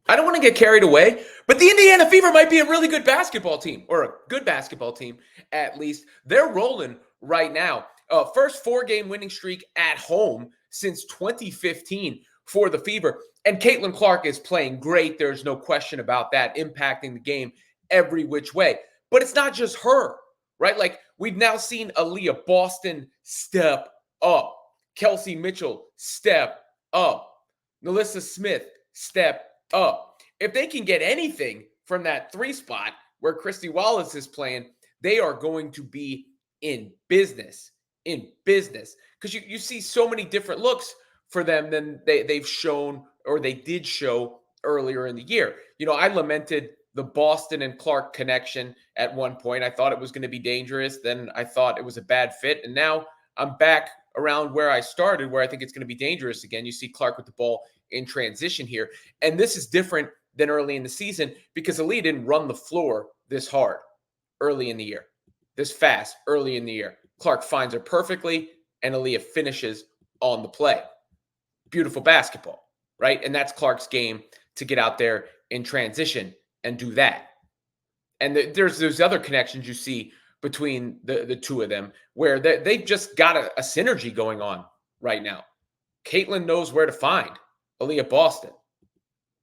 I don't want to get carried away, but the Indiana Fever might be a really good basketball team, or a good basketball team at least. They're rolling right now. First 4-game winning streak at home since 2015 for the Fever. And Caitlin Clark is playing great. There's no question about that, impacting the game every which way. But it's not just her, right? Like, we've now seen Aaliyah Boston step up, Kelsey Mitchell step up, Melissa Smith step up. If they can get anything from that 3 spot where Christy Wallace is playing, they are going to be in business. Because you see so many different looks for them than they've shown, or they did show earlier in the year. I lamented the Boston and Clark connection at one point. I thought it was going to be dangerous. Then I thought it was a bad fit. And now I'm back around where I started, where I think it's going to be dangerous again. You see Clark with the ball in transition here. And this is different than early in the season because Aaliyah didn't run the floor this hard early in the year, this fast early in the year. Clark finds her perfectly, and Aaliyah finishes on the play. Beautiful basketball, right? And that's Clark's game, to get out there in transition and do that. And there's those other connections you see between the two of them where they've just got a synergy going on right now. Caitlin knows where to find Aaliyah Boston.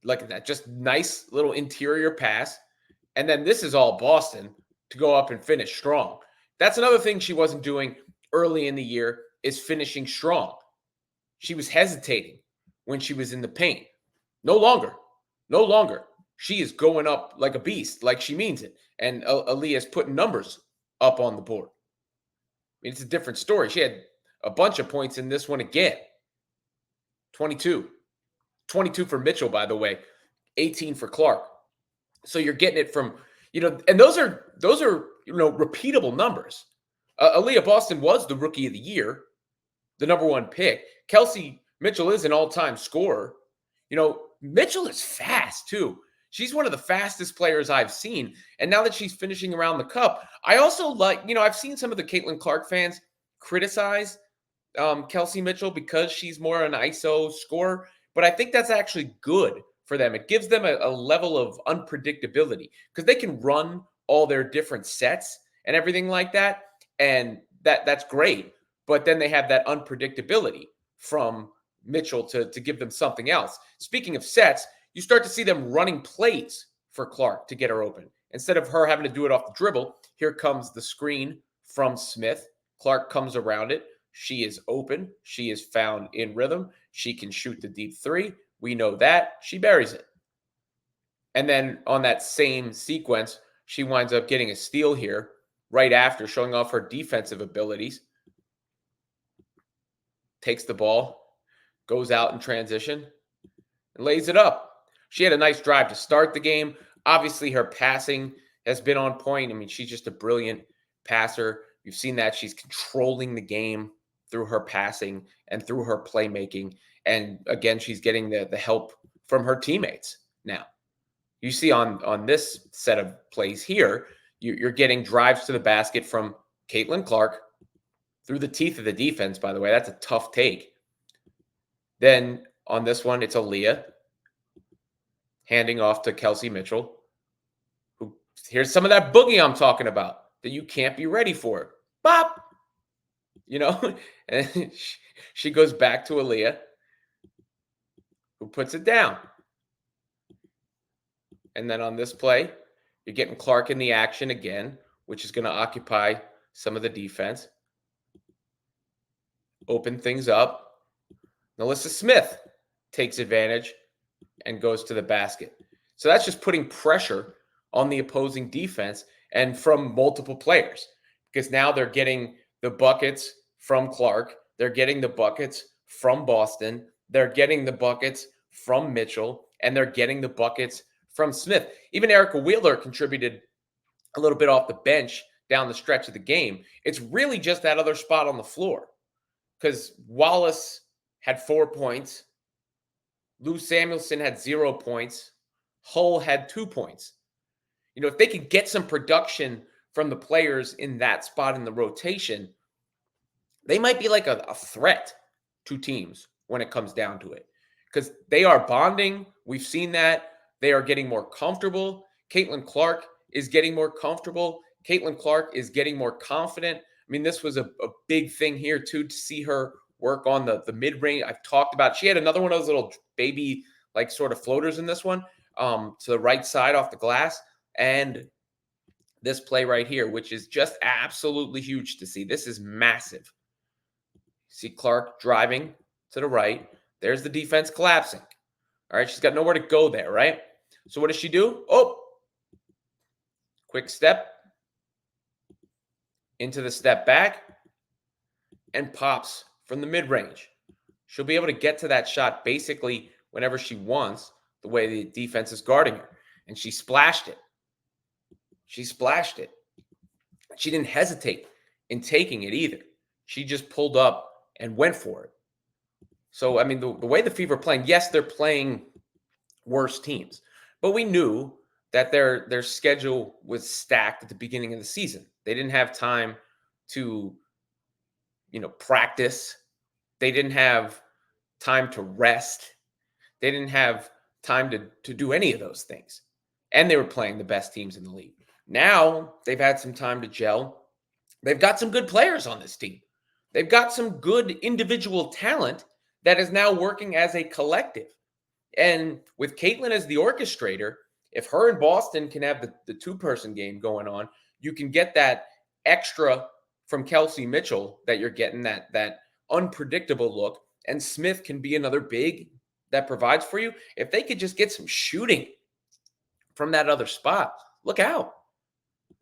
Look at that. Just nice little interior pass. And then this is all Boston to go up and finish strong. That's another thing she wasn't doing early in the year, is finishing strong. She was hesitating when she was in the paint. No longer. She is going up like a beast, like she means it. And Aaliyah is putting numbers up on the board. I mean, it's a different story. She had a bunch of points in this one again. 22. 22 for Mitchell, by the way. 18 for Clark. So you're getting it from, and those are repeatable numbers. Aaliyah Boston was the rookie of the year, the number 1 pick. Kelsey Mitchell is an all-time scorer. Mitchell is fast too. She's one of the fastest players I've seen. And now that she's finishing around the cup, I also like, I've seen some of the Caitlin Clark fans criticize Kelsey Mitchell because she's more an ISO scorer. But I think that's actually good for them. It gives them a level of unpredictability because they can run all their different sets and everything like that. And that's great. But then they have that unpredictability from Mitchell to give them something else. Speaking of sets, you start to see them running plays for Clark to get her open. Instead of her having to do it off the dribble, here comes the screen from Smith. Clark comes around it. She is open. She is found in rhythm. She can shoot the deep 3. We know that. She buries it. And then on that same sequence, she winds up getting a steal here right after, showing off her defensive abilities. Takes the ball, goes out in transition, and lays it up. She had a nice drive to start the game. Obviously, her passing has been on point. I mean, she's just a brilliant passer. You've seen that. She's controlling the game through her passing and through her playmaking. And again, she's getting the help from her teammates now. You see on this set of plays here, you're getting drives to the basket from Caitlin Clark through the teeth of the defense, by the way. That's a tough take. Then on this one, it's Aaliyah handing off to Kelsey Mitchell, who, here's some of that boogie I'm talking about that you can't be ready for. Bop! And she goes back to Aaliyah, who puts it down. And then on this play, you're getting Clark in the action again, which is going to occupy some of the defense. Open things up. Melissa Smith takes advantage and goes to the basket. So that's just putting pressure on the opposing defense and from multiple players, because now they're getting the buckets from Clark. They're getting the buckets from Boston. They're getting the buckets from Mitchell, and they're getting the buckets from Smith. Even Erica Wheeler contributed a little bit off the bench down the stretch of the game. It's really just that other spot on the floor, because Wallace had 4 points. Lou Samuelson had 0 points. Hull had 2 points. If they could get some production from the players in that spot in the rotation, they might be like a threat to teams when it comes down to it, because they are bonding. We've seen that. They are getting more comfortable. Caitlin Clark is getting more comfortable. Caitlin Clark is getting more confident. I mean, this was a big thing here, too, to see her work on the mid-range. I've talked about, she had another one of those little baby, like, sort of floaters in this one, to the right side off the glass. And this play right here, which is just absolutely huge to see. This is massive. See Clark driving to the right. There's the defense collapsing. All right, she's got nowhere to go there, right? So what does she do? Oh, quick step into the step back and pops from the mid-range. She'll be able to get to that shot basically whenever she wants, the way the defense is guarding her. And she splashed it. She splashed it. She didn't hesitate in taking it either. She just pulled up and went for it. So, I mean, the way the Fever are playing, yes, they're playing worse teams, but we knew that their schedule was stacked at the beginning of the season. They didn't have time to, practice. They didn't have time to rest. They didn't have time to do any of those things. And they were playing the best teams in the league. Now they've had some time to gel. They've got some good players on this team. They've got some good individual talent that is now working as a collective. And with Caitlin as the orchestrator, if her and Boston can have the two-person game going on, you can get that extra from Kelsey Mitchell that you're getting, that unpredictable look. And Smith can be another big that provides for you. If they could just get some shooting from that other spot, look out.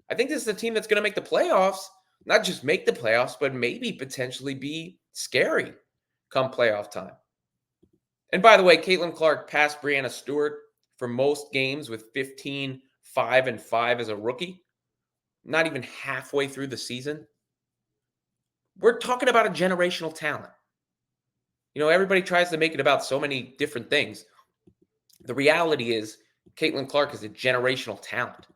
I think this is a team that's going to make the playoffs, not just make the playoffs, but maybe potentially be scary come playoff time. And by the way, Caitlin Clark passed Brianna Stewart for most games with 15, 5, and 5 as a rookie. Not even halfway through the season. We're talking about a generational talent. Everybody tries to make it about so many different things. The reality is Caitlin Clark is a generational talent.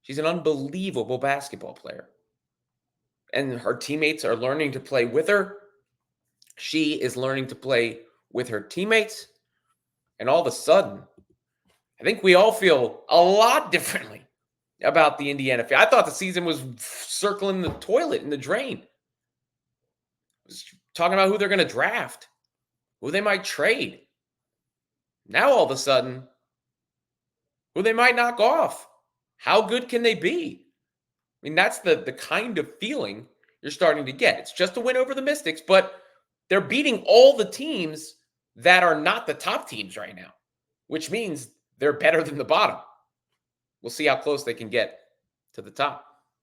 She's an unbelievable basketball player. And her teammates are learning to play with her. She is learning to play with her teammates. And all of a sudden, I think we all feel a lot differently about the Indiana Fever. I thought the season was circling the toilet in the drain. I was talking about who they're going to draft, who they might trade. Now, all of a sudden, who they might knock off. How good can they be? I mean, that's the kind of feeling you're starting to get. It's just a win over the Mystics, but they're beating all the teams that are not the top teams right now, which means they're better than the bottom. We'll see how close they can get to the top.